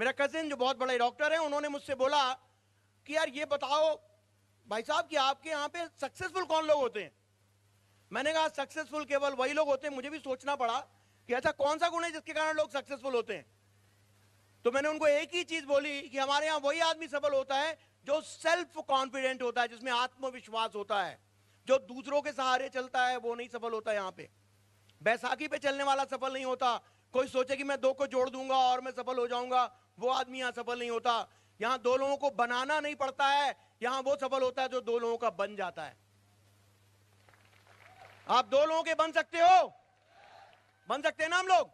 मेरा कजिन जो बहुत बड़े डॉक्टर है, उन्होंने मुझसे बोला कि यार ये बताओ भाई साहब कि आपके यहाँ पे सक्सेसफुल कौन लोग होते हैं। मैंने कहा सक्सेसफुल केवल वही लोग होते हैं। मुझे भी सोचना पड़ा कि ऐसा कौन सा गुण है जिसके कारण लोग सक्सेसफुल होते हैं। तो मैंने उनको एक ही चीज बोली कि हमारे यहाँ वही आदमी सफल होता है जो सेल्फ कॉन्फिडेंट होता है, जिसमें आत्मविश्वास होता है। जो दूसरों के सहारे चलता है वो नहीं सफल होता। यहाँ पे बैसाखी पे चलने वाला सफल नहीं होता। कोई सोचे कि मैं दो को जोड़ दूंगा और मैं सफल हो जाऊंगा, वो आदमी यहाँ सफल नहीं होता। यहाँ दो लोगों को बनाना नहीं पड़ता है, यहाँ वो सफल होता है जो दो लोगों का बन जाता है। आप दो लोगों के बन सकते हो? बन सकते हैं ना हम लोग?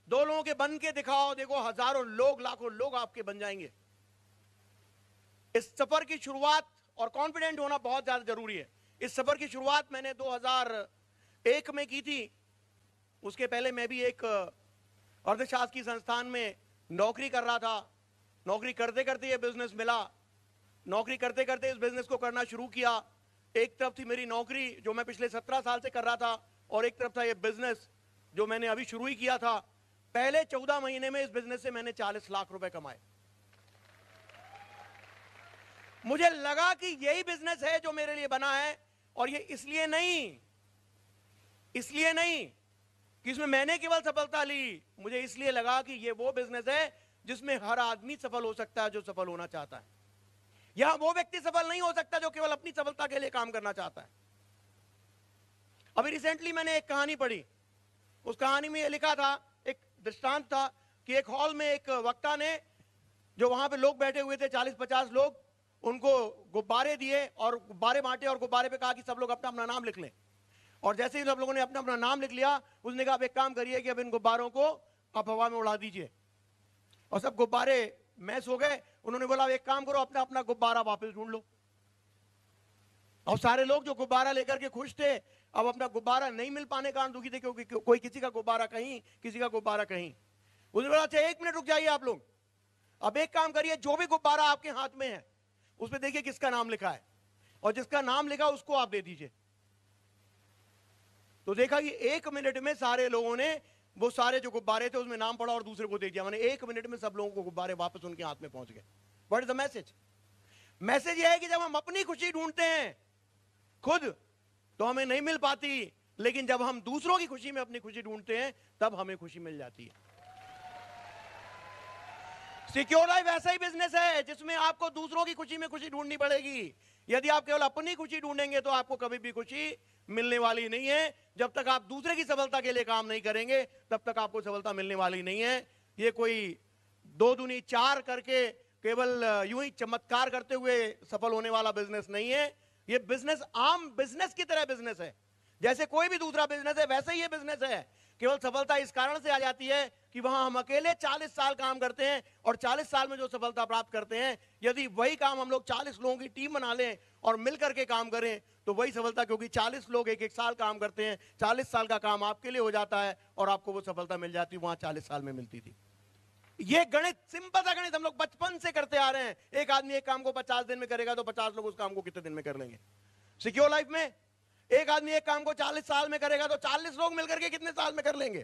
दो लोगों के बन के दिखाओ, देखो हजारों लोग, लाखों लोग आपके बन जाएंगे। इस सफर की शुरुआत और कॉन्फिडेंट होना बहुत ज्यादा जरूरी है। इस सफर की शुरुआत मैंने 2001 में की थी। उसके पहले मैं भी एक अर्थशास्त्र की संस्थान में नौकरी कर रहा था। नौकरी करते करते ये बिजनेस मिला। नौकरी करते करते इस बिजनेस को करना शुरू किया। एक तरफ थी मेरी नौकरी जो मैं पिछले 17 साल से कर रहा था, और एक तरफ था ये बिजनेस जो मैंने अभी शुरू ही किया था। पहले 14 महीने में इस बिजनेस से मैंने 40 लाख रुपए कमाए। मुझे लगा कि यही बिजनेस है जो मेरे लिए बना है, और ये इसलिए नहीं कि इसमें मैंने केवल सफलता ली। मुझे इसलिए लगा कि ये वो बिजनेस है जिसमें हर आदमी सफल हो सकता है जो सफल होना चाहता है। यहां वो व्यक्ति सफल नहीं हो सकता जो केवल अपनी सफलता के लिए काम करना चाहता है। अभी रिसेंटली मैंने एक कहानी पढ़ी। उस कहानी में यह लिखा था, एक दृष्टांत था कि एक हॉल में एक वक्ता ने, जो वहां पे लोग बैठे हुए थे 40-50 लोग, उनको गुब्बारे दिए और गुब्बारे बांटे और गुब्बारे पे कहा कि सब लोग अपना अपना नाम लिख लें। और जैसे ही सब लोगों ने अपना अपना नाम लिख लिया, उसने कहा अब एक काम करिए कि अब इन गुब्बारों को आप हवा में उड़ा दीजिए। और सब गुब्बारे मैस हो गए। उन्होंने बोला एक काम करो, अपना अपना गुब्बारा वापस ढूंढ लो। और सारे लोग जो गुब्बारा लेकर के खुश थे, अब अपना गुब्बारा नहीं मिल पाने का दुखी थे, क्योंकि कोई किसी का गुब्बारा कहीं, किसी का गुब्बारा कहीं। उसने बोला अच्छा 1 मिनट रुक जाइए आप लोग, अब एक काम करिए, जो भी गुब्बारा आपके हाथ में है उस पर देखिए किसका नाम लिखा है, और जिसका नाम लिखा उसको आप दे दीजिए। तो देखा कि 1 मिनट में सारे लोगों ने वो सारे जो गुब्बारे थे उसमें नाम पढ़ा और दूसरे को दे दिया। मैंने 1 मिनट में सब लोगों को गुब्बारे वापस उनके हाथ में पहुंच गए। What is the message? Message यह है कि जब हम अपनी खुशी ढूंढते हैं खुद तो हमें नहीं मिल पाती, लेकिन जब हम दूसरों की खुशी में अपनी खुशी ढूंढते हैं तब हमें खुशी मिल जाती है। सिक्योर लाइफ ऐसा ही बिजनेस है जिसमें आपको दूसरों की खुशी में खुशी ढूंढनी पड़ेगी। यदि आप केवल अपनी खुशी ढूंढेंगे तो आपको कभी भी खुशी मिलने वाली नहीं है। जब तक आप दूसरे की सफलता के लिए काम नहीं करेंगे तब तक आपको सफलता मिलने वाली नहीं है। ये कोई 2 दूनी 4 करके केवल यूं ही चमत्कार करते हुए सफल होने वाला बिजनेस नहीं है। ये बिजनेस आम बिजनेस की तरह बिजनेस है। जैसे कोई भी दूसरा बिजनेस है वैसे ही ये बिजनेस है। केवल सफलता इस कारण से आ जाती है कि वहां हम अकेले 40 साल काम करते हैं, और 40 साल में जो सफलता प्राप्त करते हैं, यदि वही काम हम लोग 40 लोगों की टीम बना लें और मिलकर के काम करें तो वही सफलता, क्योंकि 40 लोग 1-1 साल काम करते हैं, 40 साल का काम आपके लिए हो जाता है और आपको वो सफलता मिल जाती है, वहां 40 साल में मिलती थी। ये गणित, सिंपल सा गणित हम लोग बचपन से करते आ रहे हैं। एक आदमी एक काम को 50 दिन में करेगा तो 50 लोग उस काम को कितने दिन में कर लेंगे। सिक्योर लाइफ में एक आदमी एक काम को 40 साल में करेगा तो 40 लोग मिलकर के कितने साल में कर लेंगे?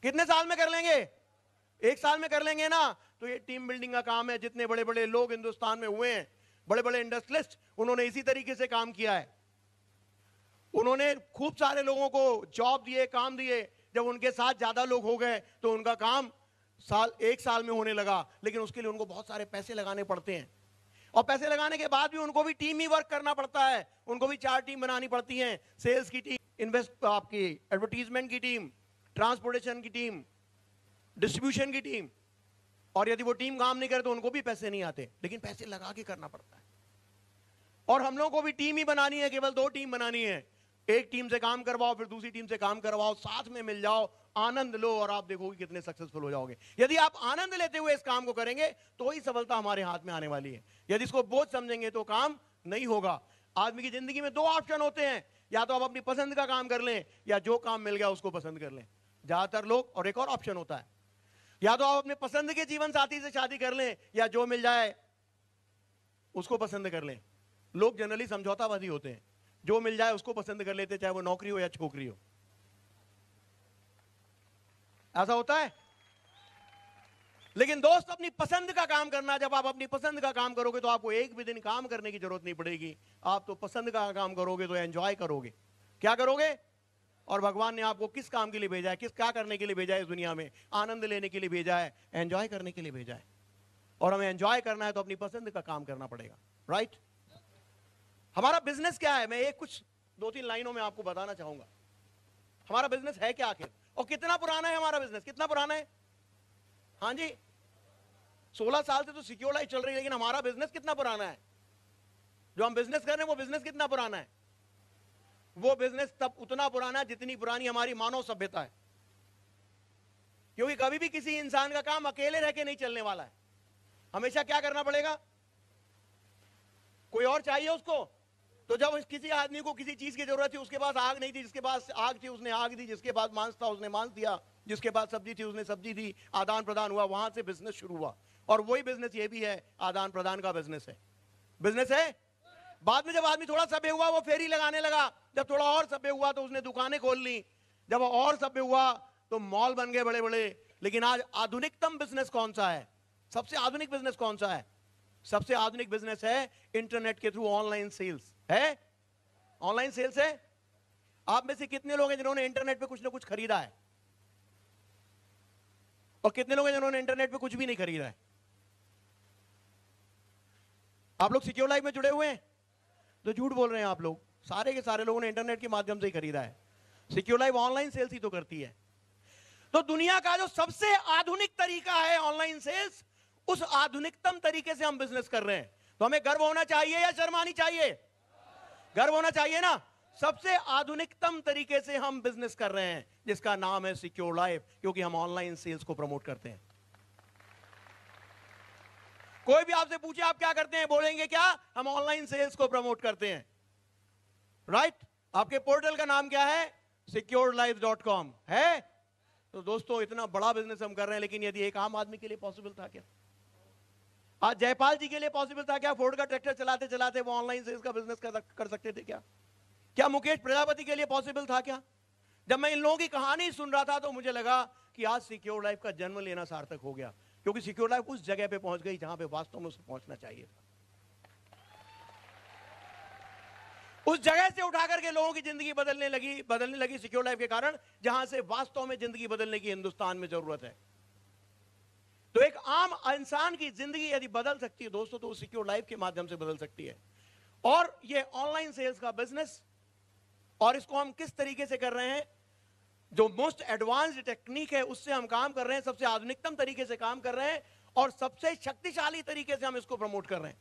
कितने साल में कर लेंगे? 1 साल में कर लेंगे ना। तो ये टीम बिल्डिंग का काम है। जितने बड़े बड़े लोग हिंदुस्तान में हुए हैं, बड़े बड़े इंडस्ट्रियलिस्ट, उन्होंने इसी तरीके से काम किया है। उन्होंने खूब सारे लोगों को जॉब दिए, काम दिए। जब उनके साथ ज्यादा लोग हो गए तो उनका काम 1 साल में होने लगा, लेकिन उसके लिए उनको बहुत सारे पैसे लगाने पड़ते हैं। और पैसे लगाने के बाद भी उनको भी टीम ही वर्क करना पड़ता है। उनको भी 4 टीम बनानी पड़ती हैं। सेल्स की टीम, इन्वेस्ट आपकी एडवर्टीजमेंट की टीम, ट्रांसपोर्टेशन की टीम, डिस्ट्रीब्यूशन की टीम। और यदि वो टीम काम नहीं करे तो उनको भी पैसे नहीं आते, लेकिन पैसे लगा के करना पड़ता है। और हम लोगों को भी टीम ही बनानी है, केवल 2 टीम बनानी है। एक टीम से काम करवाओ, फिर दूसरी टीम से काम करवाओ, साथ में मिल जाओ, आनंद लो, और आप देखोगे कितने सक्सेसफुल हो जाओगे। यदि आप आनंद लेते हुए इस काम को करेंगे तो ही सफलता हमारे हाथ में आने वाली है। यदि इसको बोझ समझेंगे तो काम नहीं होगा। आदमी की जिंदगी में 2 ऑप्शन होते हैं, या तो आप अपनी पसंद का काम कर लें या जो काम मिल गया उसको पसंद कर लें, ज्यादातर लोग। और एक और ऑप्शन होता है, या तो आप अपने पसंद के जीवन साथी से शादी कर लें या जो मिल जाए उसको पसंद कर लें। लोग जनरली समझौतावादी होते हैं, जो मिल जाए उसको पसंद कर लेते, चाहे वो नौकरी हो या छोकरी हो। ऐसा होता है। लेकिन दोस्त अपनी पसंद का काम करना, जब आप अपनी पसंद का काम करोगे तो आपको एक भी दिन काम करने की जरूरत नहीं पड़ेगी। आप तो पसंद का काम करोगे तो एंजॉय करोगे। क्या करोगे? और भगवान ने आपको किस काम के लिए भेजा है, किस क्या करने के लिए भेजा है इस दुनिया में? आनंद लेने के लिए भेजा है, एंजॉय करने के लिए भेजा है। और हमें एंजॉय करना है तो अपनी पसंद का काम करना पड़ेगा, राइट? हमारा बिजनेस क्या है? मैं एक कुछ 2-3 लाइनों में आपको बताना चाहूंगा। हमारा बिजनेस है क्या आखिर, और कितना पुराना है हमारा बिजनेस? कितना पुराना है? हाँ जी, 16 साल से तो सिक्योर लाइफ चल रही है, लेकिन हमारा बिजनेस कितना पुराना है? जो हम बिजनेस कर रहे हैं वो बिजनेस कितना पुराना है? वो बिजनेस तब उतना पुराना है जितनी पुरानी हमारी मानव सभ्यता है। क्योंकि कभी भी किसी इंसान का काम अकेले रह के नहीं चलने वाला है। हमेशा क्या करना पड़ेगा? कोई और चाहिए उसको। तो जब किसी आदमी को किसी चीज की जरूरत थी, उसके पास आग नहीं थी, जिसके पास आग थी उसने आग दी, जिसके पास मांस था उसने मांस दिया, जिसके पास सब्जी थी उसने सब्जी दी, आदान प्रदान हुआ, वहां से बिजनेस शुरू हुआ। और वही बिजनेस ये भी है, आदान प्रदान का बिजनेस है। बिजनेस है। बाद में जब आदमी थोड़ा सभ्य हुआ वो फेरी लगाने लगा, जब थोड़ा और सभ्य हुआ तो उसने दुकानें खोल ली, जब और सभ्य हुआ तो मॉल बन गए बड़े बड़े। लेकिन आज आधुनिकतम बिजनेस कौन सा है? सबसे आधुनिक बिजनेस कौन सा है? सबसे आधुनिक बिजनेस है इंटरनेट के थ्रू ऑनलाइन सेल्स है। ऑनलाइन सेल्स है। आप में से कितने लोग हैं जिन्होंने इंटरनेट पे कुछ ना कुछ खरीदा है? और कितने लोग हैं जिन्होंने इंटरनेट पे कुछ भी नहीं खरीदा है? आप लोग सिक्योर लाइफ में जुड़े हुए हैं? तो झूठ बोल रहे हैं आप लोग। सारे के सारे लोगों ने इंटरनेट के माध्यम से ही खरीदा है। सिक्योर लाइफ ऑनलाइन सेल्स ही तो करती है। तो दुनिया का जो सबसे आधुनिक तरीका है ऑनलाइन सेल्स, उस आधुनिकतम तरीके से हम बिजनेस कर रहे हैं। तो हमें गर्व होना चाहिए या शर्मानी चाहिए? गर्व होना चाहिए ना। सबसे आधुनिकतम तरीके से हम बिजनेस कर रहे हैं, जिसका नाम है सिक्योर लाइफ, क्योंकि हम ऑनलाइन सेल्स को प्रमोट करते हैं। कोई भी आपसे पूछे आप क्या करते हैं, बोलेंगे क्या? हम ऑनलाइन सेल्स को प्रमोट करते हैं, राइट? आपके पोर्टल का नाम क्या है? securedlife.com है। तो दोस्तों इतना बड़ा बिजनेस हम कर रहे हैं, लेकिन यदि एक आम आदमी के लिए पॉसिबल था क्या? आज जयपाल जी के लिए पॉसिबल था क्या? फोर्ड का ट्रैक्टर चलाते चलाते वो ऑनलाइन सेल्स का बिजनेस कर सकते थे क्या? क्या मुकेश प्रजापति के लिए पॉसिबल था क्या? जब मैं इन लोगों की कहानी सुन रहा था तो मुझे लगा कि आज सिक्योर लाइफ का जन्म लेना सार्थक हो गया, क्योंकि सिक्योर लाइफ उस जगह पे पहुंच गई जहां पे वास्तव में उसे पहुंचना चाहिए था। उस जगह से उठा करके लोगों की जिंदगी बदलने लगी सिक्योर लाइफ के कारण, जहां से वास्तव में जिंदगी बदलने की हिंदुस्तान में जरूरत है। तो एक आम इंसान की जिंदगी यदि बदल सकती है दोस्तों, तो सिक्योर लाइफ के माध्यम से बदल सकती है। और ये ऑनलाइन सेल्स का बिजनेस, और इसको हम किस तरीके से कर रहे हैं? जो मोस्ट एडवांस्ड टेक्निक है उससे हम काम कर रहे हैं, सबसे आधुनिकतम तरीके से काम कर रहे हैं, और सबसे शक्तिशाली तरीके से हम इसको प्रमोट कर रहे हैं।